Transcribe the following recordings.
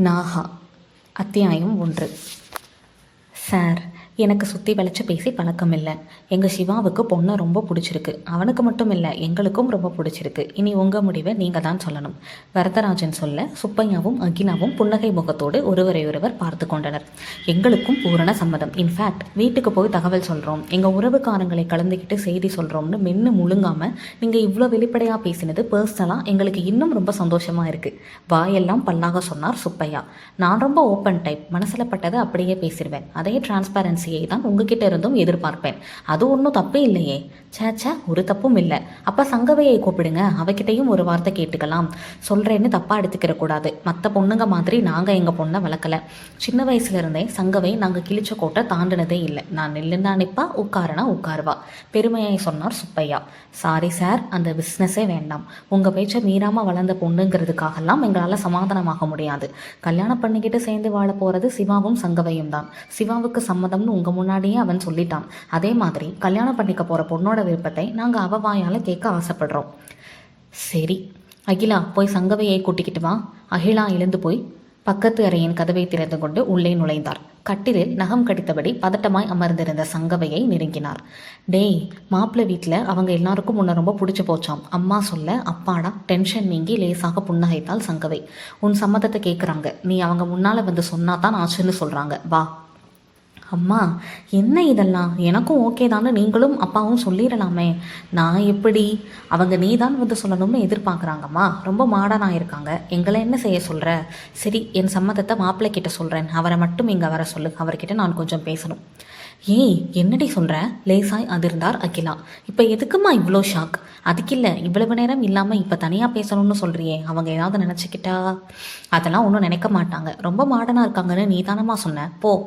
நாகா அத்தியாயம் 1. சார், எனக்கு சுற்றி வளைச்சு பேசி பழக்கம் இல்லை. எங்கள் சிவாவுக்கு பொண்ணை ரொம்ப பிடிச்சிருக்கு. அவனுக்கு மட்டும் இல்லை, எங்களுக்கும் ரொம்ப பிடிச்சிருக்கு. இனி உங்கள் முடிவை நீங்கள் தான் சொல்லணும். வரதராஜன் சொல்ல சுப்பையாவும் அகிலாவும் புன்னகை முகத்தோடு ஒருவரை பார்த்து கொண்டனர். எங்களுக்கும் பூரண சம்மதம். இன்ஃபேக்ட் வீட்டுக்கு போய் தகவல் சொல்கிறோம், எங்கள் உறவுக்காரங்களை கலந்துக்கிட்டு செய்தி சொல்கிறோம்னு மென்று முழுங்காமல் நீங்கள் இவ்வளோ வெளிப்படையாக பேசினது பர்சனலாக எங்களுக்கு இன்னும் ரொம்ப சந்தோஷமாக இருக்குது. வாயெல்லாம் பல்லாக சொன்னார் சுப்பையா. நான் ரொம்ப ஓப்பன் டைப், மனசில் பட்டதை அப்படியே பேசிடுவேன். அதே டிரான்ஸ்பரன்சியை தான் உங்ககிட்ட இருந்தும் எதிர்பார்ப்பேன். அது ஒன்றும் தப்பே இல்லையே. சேச்சா, ஒரு தப்பும் இல்லை. அப்போ சங்கவையை கூப்பிடுங்க, அவகிட்டையும் ஒரு வார்த்தை கேட்டுக்கலாம். சொல்கிறேன்னு தப்பாக எடுத்துக்கிற கூடாது. மற்ற பொண்ணுங்க மாதிரி நாங்கள் எங்கள் பொண்ணை வளர்க்கலை. சின்ன வயசுலேருந்தே சங்கவை நாங்கள் கிழிச்ச கோட்டை தாண்டினதே இல்லை. நான் நில்லுன்னா நிற்பா, உட்காருனா உட்காருவா. பெருமையாய் சொன்னார் சுப்பையா. சாரி சார், அந்த பிஸ்னஸே வேண்டாம். உங்கள் பேச்சை மீறாமல் வளர்ந்த பொண்ணுங்கிறதுக்காகலாம் எங்களால் சமாதானமாக முடியாது. கல்யாணம் பண்ணிக்கிட்டு சேர்ந்து வாழ போகிறது சிவாவும் சங்கவையும் தான். சிவாவுக்கு சம்மதம்னு உங்கள் முன்னாடியே அவன் சொல்லிட்டான். அதே மாதிரி கல்யாணம் பண்ணிக்க போகிற பொண்ணோட விருப்பத்தை நாங்கள் அவ வாயால் கேட்க ஆசைப்படுறோம். சரி அகிலா, போய் சங்கவையை கூட்டிக்கிட்டு வா. அகிலா எழுந்து போய் பக்கத்து அறையின் கதவை திறந்து கொண்டு உள்ளே நுழைந்தார். கட்டிலில் நகம் கடித்தபடி பதட்டமாய் அமர்ந்திருந்த சங்கவையை நெருங்கினார். டேய், மாப்பிள்ளை வீட்டில் அவங்க எல்லாருக்கும் உன்னை ரொம்ப பிடிச்சி போச்சாம். அம்மா சொல்ல அப்பாடா டென்ஷன் நீங்கி லேசாக புன்னகைத்தாள் சங்கவை. உன் சம்மதத்தை கேட்குறாங்க. நீ அவங்க முன்னால் வந்து சொன்னா தான் ஆச்சுன்னு சொல்கிறாங்க. வா. அம்மா, என்ன இதெல்லாம்? எனக்கும் ஓகே தானே நீங்களும் அப்பாவும் சொல்லிடலாமே. நான் எப்படி? அவங்க நீ தான் வந்து சொல்லணும்னு எதிர்பார்க்குறாங்கம்மா. ரொம்ப மாடர்னாக இருக்காங்க. எங்களை என்ன செய்ய சொல்கிற? சரி, என் சம்மதத்தை மாப்பிள்ளை கிட்ட சொல்கிறேன். அவரை மட்டும் இங்கே வர சொல்லு. அவர்கிட்ட நான் கொஞ்சம் பேசணும். ஏய், என்னடி சொல்கிற? லேசாய் அதிர்ந்தார் அகிலா. இப்போ எதுக்குமா இவ்வளோ ஷாக்? அதுக்கில்லை, இவ்வளவு நேரம் இல்லாமல் இப்போ தனியாக பேசணும்னு சொல்கிறியே, அவங்க ஏதாவது நினச்சிக்கிட்டா? அதெல்லாம் ஒன்றும் நினைக்க மாட்டாங்க. ரொம்ப மாடனாக இருக்காங்கன்னு நீ தானம்மா சொன்ன.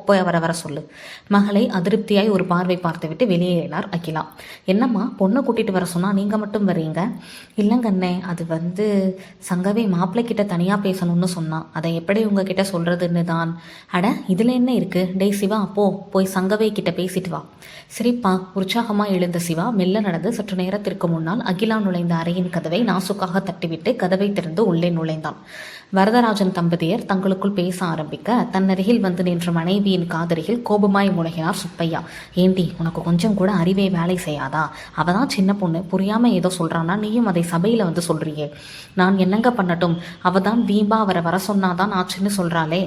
போய் அவரை வர சொல்லு. மகளை அதிருப்தியாய் ஒரு பார்வை பார்த்துவிட்டு வெளியேறினார் அகிலா. என்னம்மா, பொண்ணை கூட்டிகிட்டு வர சொன்னால் நீங்கள் மட்டும் வரீங்க? இல்லைங்கண்ணே, அது சங்கவை மாப்பிள்ளைக்கிட்ட தனியாக பேசணும்னு சொன்னான். அதை எப்படி உங்ககிட்ட சொல்கிறதுன்னு தான். அட, இதில் என்ன இருக்குது? டேய் சிவா, போய் சங்கவை கிட்ட பேசிட்டு வா. சரிப்பா. உற்சாகமாக எழுந்த சிவா மெல்ல நடந்து சற்று நேரத்திற்கு முன்னால் அகிலா நுழைந்த அறையின் கதவை நாசுக்காக தட்டிவிட்டு கதவை திறந்து உள்ளே நுழைந்தான். வரதராஜன் தம்பதியர் தங்களுக்குள் பேச ஆரம்பிக்க தன்னருகில் வந்து நின்ற மனைவியின் காதருகில் கோபமாய் முனகினார் சுப்பையா. ஏண்டி, உனக்கு கொஞ்சம் கூட அறிவே வேலை செய்யாதா? அவ தான் சின்ன பொண்ணு, புரியாமல் ஏதோ சொல்கிறான்னா நீயும் அதை சபையில் வந்து சொல்கிறியே. நான் என்னங்க பண்ணட்டும்? அவ தான் வீம்பா அவரை வர சொன்னாதான் ஆச்சுன்னு சொல்கிறாளே.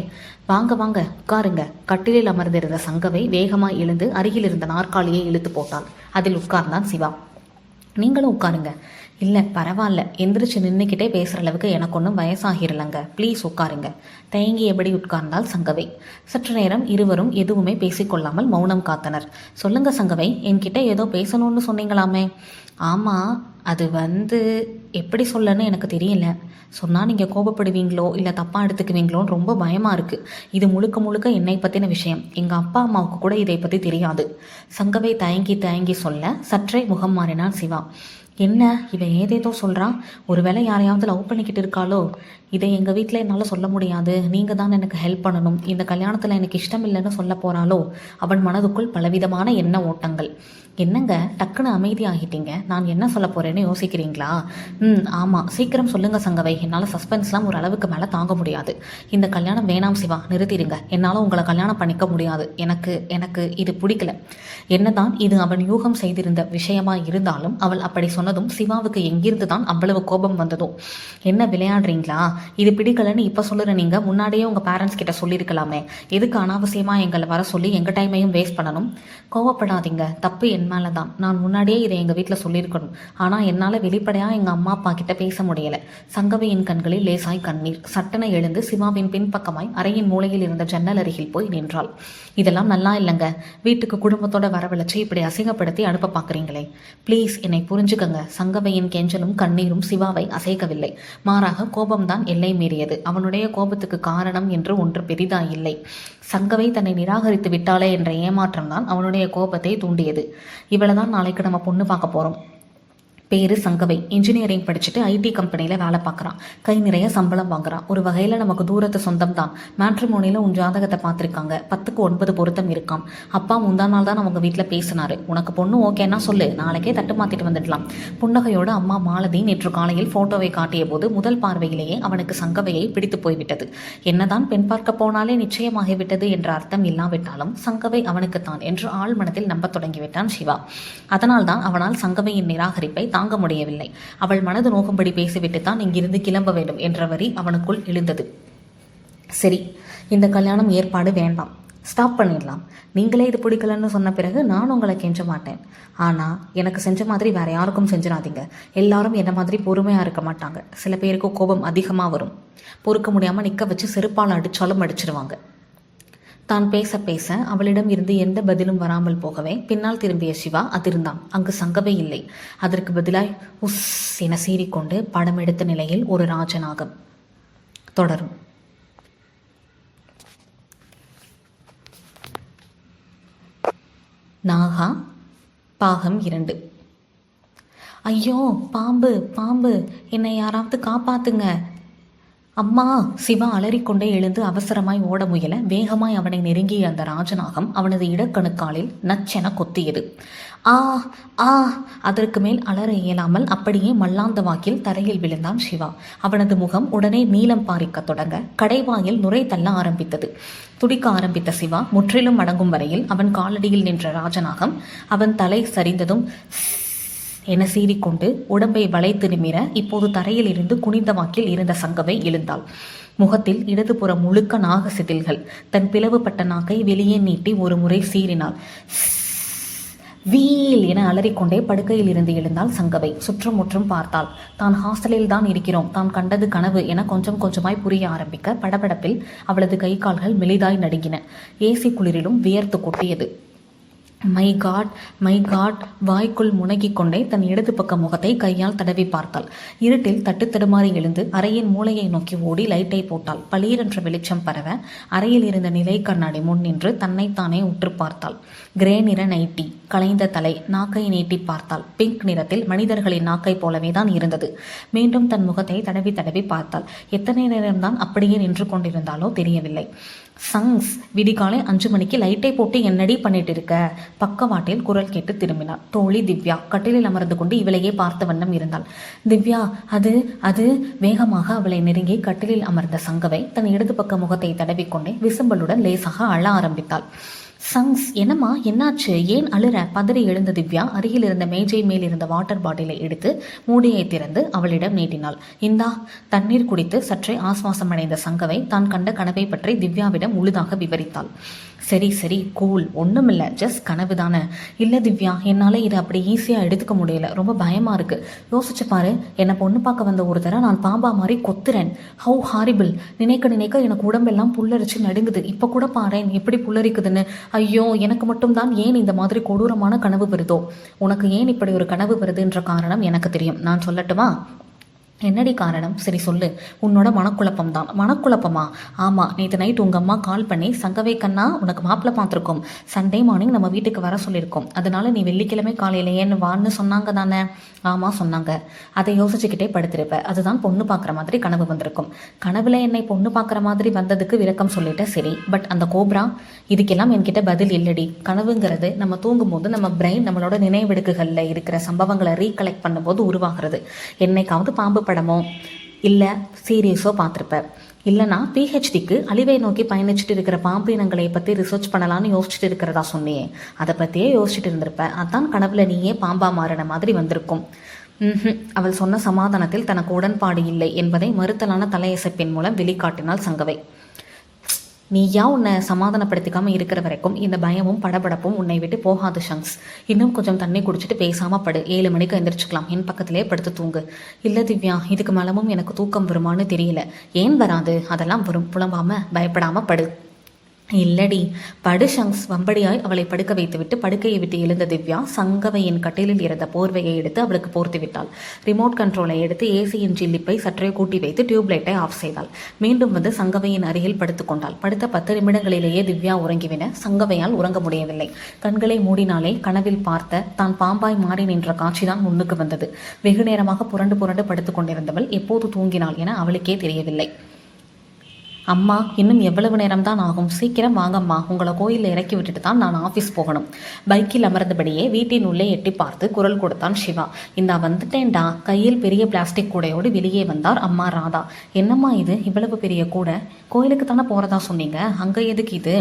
வாங்க வாங்க, உட்காருங்க. கட்டிலில் அமர்ந்திருந்த சங்கவை வேகமாக எழுந்து அருகில் இருந்த நாற்காலியை இழுத்து போட்டாள். அதில் உட்கார்ந்தான் சிவா. நீங்களும் உட்காருங்க. இல்லை பரவாயில்ல, எந்திரிச்சு நின்றுக்கிட்டே பேசுகிற அளவுக்கு எனக்கு ஒன்றும் வயசாகிரலங்க. ப்ளீஸ் உட்காருங்க. தயங்கியபடி உட்கார்ந்தால் சங்கவை. சற்று நேரம் இருவரும் எதுவுமே பேசிக்கொள்ளாமல் மௌனம் காத்தனர். சொல்லுங்க சங்கவை, என்கிட்ட ஏதோ பேசணும்னு சொன்னீங்களாமே. ஆமாம், அது எப்படி சொல்லன்னு எனக்கு தெரியல. சொன்னால் நீங்கள் கோபப்படுவீங்களோ இல்லை தப்பாக எடுத்துக்குவீங்களோன்னு ரொம்ப பயமாக இருக்குது. இது முழுக்க முழுக்க என்னை பற்றின விஷயம். எங்கள் அப்பா அம்மாவுக்கு கூட இதை பற்றி தெரியாது. சங்கவை தயங்கி சொல்ல சற்றே முகம் மாறினான் சிவா. என்ன, இவன் ஏதேதோ சொல்கிறான்? ஒருவேளை யாரையாவது லவ் பண்ணிக்கிட்டு இருக்காளோ? இதை எங்கள் வீட்டில் என்னால் சொல்ல முடியாது. நீங்கள் தான் எனக்கு ஹெல்ப் பண்ணணும். இந்த கல்யாணத்தில் எனக்கு இஷ்டம் இல்லைன்னு சொல்ல போகிறாளோ? அவன் மனதுக்குள் பலவிதமான எண்ண ஓட்டங்கள். என்னங்க டக்குன்னு அமைதியாகிட்டீங்க? நான் என்ன சொல்ல போகிறேன்னு யோசிக்கிறீங்களா? ஆமாம், சீக்கிரம் சொல்லுங்கள் சங்கவை. என்னால் சஸ்பென்ஸ்லாம் ஒரு அளவுக்கு மேலே தாங்க முடியாது. இந்த கல்யாணம் வேணாம் சிவா, நிறுத்திடுங்க. என்னால் உங்களை கல்யாணம் பண்ணிக்க முடியாது. எனக்கு இது பிடிக்கல. என்னதான் இது அவன் யூகம் செய்திருந்த விஷயமா இருந்தாலும் அவள் அப்படி சொன்னதும் சிவாவுக்கு எங்கிருந்து தான் அவ்வளவு கோபம் வந்ததோ. என்ன விளையாடுறீங்களா? இது பிடிக்கலன்னு இப்போ சொல்லுற நீங்கள் முன்னாடியே உங்கள் பேரண்ட்ஸ் கிட்ட சொல்லியிருக்கலாமே. எதுக்கு அனாவசியமாக எங்களை வர சொல்லி எங்கள் டைமையும் வேஸ்ட் பண்ணணும்? கோவப்படாதீங்க, தப்பு என் மேலே தான். நான் முன்னாடியே இதை எங்கள் வீட்டில் சொல்லியிருக்கணும். ஆனால் என்னால் வெளிப்படையாக எங்கள் அம்மா அப்பா கிட்ட பேச முடியலை. சங்கவையின் கண்களில் லேசாய் கண்ணீர். சட்டனை எழுந்து சிவாவின் பின்பக்கமாய் அறையின் மூலையில் இருந்த ஜன்னல் அருகில் போய் நின்றாள். இதெல்லாம் நல்லா இல்லைங்க. வீட்டுக்கு குடும்பத்தோட வரவழைச்சு இப்படி அசிங்கப்படுத்தி அனுப்ப பார்க்குறீங்களே. ப்ளீஸ் என்னை புரிஞ்சுக்கங்க. சங்கவையின் கெஞ்சலும் கண்ணீரும் சிவாவை அசைக்கவில்லை. மாறாக கோபம்தான் எல்லை மீறியது. அவனுடைய கோபத்துக்கு காரணம் என்று ஒன்று பெரிதாயில்லை. சங்கவை தன்னை நிராகரித்து விட்டாளே என்ற ஏமாற்றம் தான் அவனுடைய கோபத்தை தூண்டியது. இவளை தான் நாளைக்கு நம்ம பொண்ணு பார்க்க போகிறோம். பேரு சங்கவை. இன்ஜினியரிங் படிச்சுட்டு ஐடி கம்பெனியில் வேலை பார்க்குறான். கை நிறைய சம்பளம் வாங்குறான். ஒரு வகையில் நமக்கு தூரத்து சொந்தம் தான். மேட்ரிமோனியில் உன் ஜாதகத்தை பார்த்துருக்காங்க. 10க்கு 9 பொருத்தம் இருக்காம். அப்பா முந்தா நாள் தான் அவங்க வீட்டில் பேசினாரு. உனக்கு பொண்ணு ஓகேன்னா சொல்லு, நாளைக்கே தட்டு மாற்றிட்டு வந்துடலாம். புன்னகையோட அம்மா மாலதி நேற்று காலையில் ஃபோட்டோவை காட்டிய போது முதல் பார்வையிலேயே அவனுக்கு சங்கவையை பிடித்து போய்விட்டது. என்னதான் பெண் பார்க்க போனாலே நிச்சயமாகிவிட்டது என்ற அர்த்தம் இல்லாவிட்டாலும் சங்கவை அவனுக்குத்தான் என்று ஆழ் மனத்தில் நம்பத் தொடங்கிவிட்டான் சிவா. அதனால்தான் அவனால் சங்கவையின் நிராகரிப்பை தாங்க முடியவில்லை. அவள் மனது நோக்கும்படி பேசிவிட்டு தான் இங்கிருந்து கிளம்ப வேண்டும் என்ற வரி அவனுக்குள் எழுந்தது. சரி, இந்த கல்யாணம் ஏற்பாடு வேண்டாம், ஸ்டாப் பண்ணிடலாம். நீங்களே இது பிடிக்கலன்னு சொன்ன பிறகு நான் உங்களை கெஞ்ச மாட்டேன். ஆனால் எனக்கு செஞ்ச மாதிரி வேற யாருக்கும் செஞ்சிடாதீங்க. எல்லாரும் என்ன மாதிரி பொறுமையாக இருக்க மாட்டாங்க. சில பேருக்கு கோபம் அதிகமாக வரும். பொறுக்க முடியாமல் நிற்க வச்சு செருப்பால் அடித்தாலும் அடிச்சிடுவாங்க. தான் பேச பேச அவளிடம் இருந்து எந்த பதிலும் வராமல் போகவே பின்னால் திரும்பிய சிவா அதிர்ந்தான். அங்கு சங்கவே இல்லை. அதற்கு பதிலாய் உஸ் என சீறிக்கொண்டு படம் எடுத்த நிலையில் ஒரு ராஜநாகம். தொடரும். நாகா பாகம் 2. ஐயோ, பாம்பு பாம்பு, என்னை யாராவது காப்பாத்துங்க. அம்மா! சிவா அலறிக்கொண்டே எழுந்து அவசரமாய் ஓட முயல வேகமாய் அவனை நெருங்கிய அந்த ராஜநாகம் அவனது இடக்கணுக்காலில் நச்சென கொத்தியது. ஆ ஆ! அதற்கு மேல் அலற இயலாமல் அப்படியே மல்லாந்த வாக்கில் தரையில் விழுந்தான் சிவா. அவனது முகம் உடனே நீலம் பாரிக்க தொடங்க கடைவாயில் நுரை தள்ள ஆரம்பித்தது. துடிக்க ஆரம்பித்த சிவா முற்றிலும் அடங்கும் வரையில் அவன் காலடியில் நின்ற ராஜநாகம் அவன் தலை சரிந்ததும் என சீறிக்கொண்டு உடம்பை வளைத்து நிமிர இப்போது தரையில் இருந்து குனிந்த வாக்கில் இருந்த சங்கவை எழுந்தாள். முகத்தில் இடதுபுறம் முழுக்க நாக சிதில்கள். தன் பிளவுபட்ட நாக்கை வெளியே நீட்டி ஒரு முறை சீறினாள். வீல் என அலறிக்கொண்டே படுக்கையில் இருந்து எழுந்தாள் சங்கவை. சுற்றும் முற்றும் பார்த்தாள். தான் ஹாஸ்டலில் தான் இருக்கிறோம், தான் கண்டது கனவு என கொஞ்சம் கொஞ்சமாய் புரிய ஆரம்பிக்க படபடப்பில் அவளது கை கால்கள் மெலிதாய் நடுங்கின. ஏசி குளிரிலும் வியர்த்து கொட்டியது. மை காட் வாய்க்குள் முனகிக் கொண்டே தன் இடது பக்க முகத்தை கையால் தடவி பார்த்தாள். இருட்டில் தட்டு தடுமாறி எழுந்து அறையின் மூலையை நோக்கி ஓடி லைட்டை போட்டாள். பளீரென்ற வெளிச்சம் பரவ அறையில் இருந்த நிலை கண்ணாடி முன் நின்று தன்னைத்தானே உற்று பார்த்தாள். கிரே நிற நைட்டி, களைந்த தலை, நாக்கை நீட்டி பார்த்தாள். பிங்க் நிறத்தில் மனிதர்களின் நாக்கை போலவே தான் இருந்தது. மீண்டும் தன் முகத்தை தடவி தடவி பார்த்தாள். எத்தனை நேரம்தான் அப்படியே நின்று கொண்டிருந்தாலோ தெரியவில்லை. சங்ஸ்! விடிகாலை 5 மணிக்கு லைட்டை போட்டு என்னடி பண்ணிட்டு இருக்க? பக்கவாட்டில் குரல் கேட்டு திரும்பினாள். தோழி திவ்யா கட்டிலில் அமர்ந்து கொண்டு இவளையே பார்த்த வண்ணம் இருந்தாள். திவ்யா, அது வேகமாக அவளை நெருங்கி கட்டிலில் அமர்ந்த சங்கவை தன் இடது பக்க முகத்தை தடவிக்கொண்டே விசும்பலுடன் லேசாக அழ ஆரம்பித்தாள். சங்ஸ்! என்னம்மா, என்னாச்சு? ஏன் அழுற? பதறி எழுந்த திவ்யா அருகில் இருந்த மேஜை மேல் இருந்த வாட்டர் பாட்டிலை எடுத்து மூடியை திறந்து அவளிடம் நீட்டினாள். இந்தா. தண்ணீர் குடித்து சற்றே ஆஸ்வாசம் அடைந்த சங்கவை தான் கண்ட கனவை பற்றி திவ்யாவிடம் முழுதாக விவரித்தாள். சரி கூல், ஒன்றுமில்லை, ஜஸ்ட் கனவு தானே. இல்லை திவ்யா, என்னால் இதை அப்படி ஈஸியாக எடுத்துக்க முடியல. ரொம்ப பயமாக இருக்குது. யோசிச்சு பாரு, என்னை பொண்ணு பார்க்க வந்த ஒருத்தரை நான் பாம்பா மாதிரி கொத்துறேன். How horrible! நினைக்க எனக்கு உடம்பெல்லாம் புல்லரிச்சு நடுங்குது. இப்போ கூட பாறேன் எப்படி புல்லரிக்குதுன்னு. ஐயோ, எனக்கு மட்டும்தான் ஏன் இந்த மாதிரி கொடூரமான கனவு வருதோ? உனக்கு ஏன் இப்படி ஒரு கனவு வருதுன்ற காரணம் எனக்கு தெரியும். நான் சொல்லட்டுமா? என்னடி காரணம்? சரி சொல்லு. உன்னோட மனக்குழப்பம் தான். மனக்குழப்பமா? ஆமாம், நேற்று நைட் உங்கள் அம்மா கால் பண்ணி சங்கவை கண்ணா, உனக்கு மாப்பிள்ளை பார்த்துருக்கோம், சண்டே மார்னிங் நம்ம வீட்டுக்கு வர சொல்லியிருக்கோம், அதனால நீ வெள்ளிக்கிழமை காலையில் ஏன்னு வான்னு சொன்னாங்க தானே? ஆமாம் சொன்னாங்க. அதை யோசிச்சுக்கிட்டே படுத்திருப்ப. அதுதான் பொண்ணு பார்க்குற மாதிரி கனவு வந்திருக்கும். கனவுல என்னை பொண்ணு பார்க்குற மாதிரி வந்ததுக்கு விளக்கம் சொல்லிட்டேன், சரி. பட் அந்த கோப்ரா, இதுக்கெல்லாம் என்கிட்ட பதில் இல்லடி. கனவுங்கிறது நம்ம தூங்கும்போது நம்ம பிரெயின் நம்மளோட நினைவெடுக்குகளில் இருக்கிற சம்பவங்களை ரீகலெக்ட் பண்ணும்போது உருவாகிறது. என்னைக்காவது பாம்பு படமோ இல்லை சீரியஸோ பார்த்துருப்ப. இல்லைனா பிஹெச்டிக்கு அழிவை நோக்கி பயணிச்சுட்டு இருக்கிற பாம்பினங்களை பற்றி ரிசர்ச் பண்ணலான்னு யோசிச்சுட்டு இருக்கிறதா சொன்னியே, அதை பற்றியே யோசிச்சுட்டு இருந்திருப்ப. அதான் கனவுல நீயே பாம்பா மாறின மாதிரி வந்திருக்கும். அவள் சொன்ன சமாதானத்தில் தனக்கு உடன்பாடு இல்லை என்பதை மறுத்தலான தலையசைப்பின் மூலம் வெளிக்காட்டினாள் சங்கவை. நீயா உன்னை சமாதானப்படுத்திக்காமல் இருக்கிற வரைக்கும் இந்த பயமும் படபடப்பும் உன்னை விட்டு போகாது ஷங்ஸ். இன்னும் கொஞ்சம் தண்ணி குடிச்சிட்டு பேசாமல் படு. 7 மணிக்கு எந்திரிச்சுக்கலாம். என் பக்கத்திலே படுத்து தூங்கு. இல்லை திவ்யா, இதுக்கு மேலமும் எனக்கு தூக்கம் வருமானு தெரியல. ஏன் வராது? அதெல்லாம் வரும். புலம்பாமல் பயப்படாமல் படு. இல்லடி, படு ஷங்ஸ். வம்படியாய் அவளை படுக்க வைத்துவிட்டு படுக்கையை விட்டு எழுந்த திவ்யா சங்கவையின் கட்டிலில் இருந்த போர்வையை எடுத்து அவளுக்கு போர்த்து விட்டாள். ரிமோட் கண்ட்ரோலை எடுத்து ஏசியின் ஜில்லிப்பை சற்றே கூட்டி வைத்து டியூப்லைட்டை ஆஃப் செய்தாள். மீண்டும் வந்து சங்கவையின் அருகில் படுத்துக் கொண்டாள். படுத்த 10 நிமிடங்களிலேயே திவ்யா உறங்கிவிட சங்கவையால் உறங்க முடியவில்லை. கண்களை மூடினாலே கனவில் பார்த்த தான் பாம்பாய் மாறி நின்ற காட்சிதான் முன்னுக்கு வந்தது. வெகு நேரமாக புரண்டு புரண்டு படுத்துக் கொண்டிருந்தவள் எப்போது தூங்கினாள் என அவளுக்கே தெரியவில்லை. அம்மா, இன்னும் எவ்வளவு நேரம்தான் ஆகும்? சீக்கிரம் வாங்கம்மா, உங்களை கோயிலில் இறக்கி விட்டுட்டு தான் நான் ஆஃபீஸ் போகணும். பைக்கில் அமர்ந்தபடியே வீட்டின் உள்ளே எட்டி பார்த்து குரல் கொடுத்தான் சிவா. இந்தா வந்துட்டேன்டா. கையில் பெரிய பிளாஸ்டிக் கூடையோடு வெளியே வந்தார் அம்மா ராதா. என்னம்மா இது, இவ்வளவு பெரிய கூடை? கோயிலுக்கு தானே போகிறதா சொன்னீங்க, அங்கே எதுக்கு இது?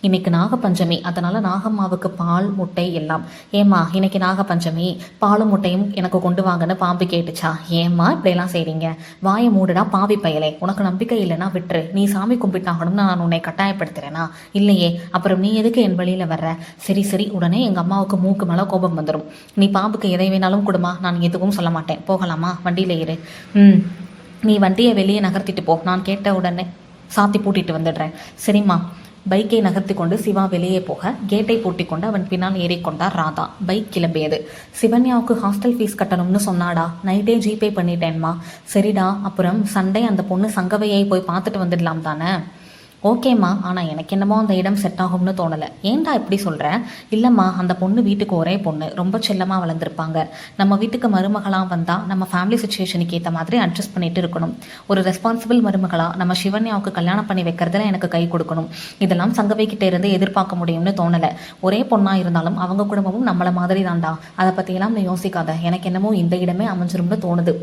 இன்னைக்கு நாகப்பஞ்சமி, அதனால் நாகம்மாவுக்கு பால் முட்டை எல்லாம். ஏம்மா, இன்னைக்கு நாகப்பஞ்சமி, பாலும் முட்டையும் எனக்கு கொண்டு வாங்கன்னு பாம்பு கேட்டுச்சா? ஏம்மா இப்படியெல்லாம் செய்கிறீங்க? வாயை மூடுடா பாவி பயலே. உனக்கு நம்பிக்கை இல்லைன்னா விட்டுரு. நீ சாமி கும்பிட்டாகணும்னு நான் உன்னை கட்டாயப்படுத்துறேனா? இல்லையே, அப்புறம் நீ எதுக்கு என் வழியில் வர்ற? சரி சரி, உடனே எங்கள் அம்மாவுக்கு மூக்கு மேலே கோபம் வந்துடும். நீ பாம்புக்கு எதை வேணாலும் கொடுமா, நான் எதுவும் சொல்ல மாட்டேன். போகலாமா? வண்டியில் ஏறு. நீ வண்டியை வெளியே நகர்த்திட்டு போ, நான் கேட்ட உடனே சாத்தி பூட்டிட்டு வந்துடுறேன். சரிம்மா. பைக்கை நகர்த்தி கொண்டு சிவா வெளியே போக கேட்டை பூட்டி கொண்டு அவன் பின்னால் ஏறிக்கொண்டார் ராதா. பைக் கிளம்பியது. சிவன்யாவுக்கு ஹாஸ்டல் ஃபீஸ் கட்டணும்னு சொன்னாடா, நைட்டே ஜிபே பண்ணிட்டேன்மா. சரிடா, அப்புறம் சண்டே அந்த பொண்ணு சங்கவையை போய் பார்த்துட்டு வந்துடலாம் தானே? ஓகேம்மா, ஆனால் எனக்கு என்னமோ அந்த இடம் செட் ஆகும்னு தோணலை. ஏன்டா இப்படி சொல்கிறேன்? இல்லைம்மா, அந்த பொண்ணு வீட்டுக்கு ஒரே பொண்ணு, ரொம்ப செல்லமாக வளர்ந்துருப்பாங்க. நம்ம வீட்டுக்கு மருமகளாக வந்தால் நம்ம ஃபேமிலி சுச்சுவேஷனுக்கு ஏற்ற மாதிரி அட்ஜஸ்ட் பண்ணிட்டு இருக்கணும். ஒரு ரெஸ்பான்சிபிள் மருமகளாக நம்ம சிவன்யாவுக்கு கல்யாணம் பண்ணி வைக்கிறதுல எனக்கு கை கொடுக்கணும். இதெல்லாம் சங்கவைக்கிட்ட இருந்து எதிர்பார்க்க முடியும்னு தோணலை. ஒரே பொண்ணாக இருந்தாலும் அவங்க குடும்பமும் நம்மளை மாதிரி தான்டா. அதை பற்றியெல்லாம் நீ யோசிக்காத. எனக்கு என்னமோ இந்த இடமே அமைஞ்சிரும்னு தோணுது.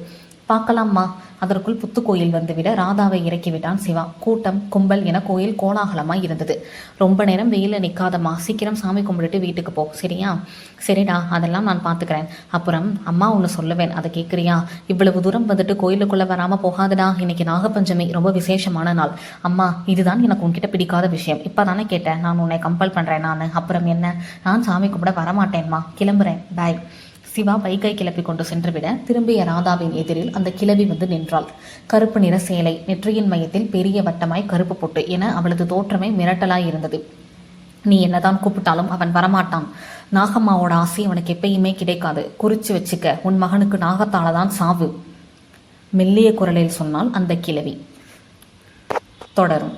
பார்க்கலாம்மா. அதற்குள் புத்துக்கோயில் வந்துவிட ராதாவை இறக்கிவிட்டான் சிவா. கூட்டம் கும்பல் என கோயில் கோலாகலமாய் இருந்தது. ரொம்ப நேரம் வெயிலில் நிற்காதம்மா, சீக்கிரம் சாமி கும்பிட்டுட்டு வீட்டுக்கு போ, சரியா? சரிடா, அதெல்லாம் நான் பார்த்துக்கிறேன். அப்புறம் அம்மா ஒன்று சொல்லுவேன், அதை கேட்குறியா? இவ்வளவு தூரம் வந்துட்டு கோயிலுக்குள்ளே வராமல் போகாதுடா. இன்னைக்கு நாகப்பஞ்சமி, ரொம்ப விசேஷமான நாள். அம்மா, இதுதான் எனக்கு உன்கிட்ட பிடிக்காத விஷயம். இப்போ தானே கேட்டேன், நான் உன்னை கம்பல் பண்ணுறேன். அப்புறம் என்ன? நான் சாமி கும்பிட வரமாட்டேன்மா, கிளம்புறேன், பாய். சிவா பைக்கை கிளப்பி கொண்டு சென்றுவிட திரும்பிய ராதாவின் எதிரில் அந்த கிளவி வந்து நின்றாள். கருப்பு நிற சேலை, நெற்றியின் மையத்தில் பெரிய வட்டமாய் கருப்பு பொட்டு என அவளது தோற்றமே மிரட்டலாய் இருந்தது. நீ என்னதான் கூப்பிட்டாலும் அவன் வரமாட்டான். நாகம்மாவோட ஆசை அவனுக்கு எப்பயுமே கிடைக்காது. குறிச்சு வச்சுக்க, உன் மகனுக்கு நாகத்தால தான் சாவு. மெல்லிய குரலில் சொன்னால் அந்த கிளவி. தொடரும்.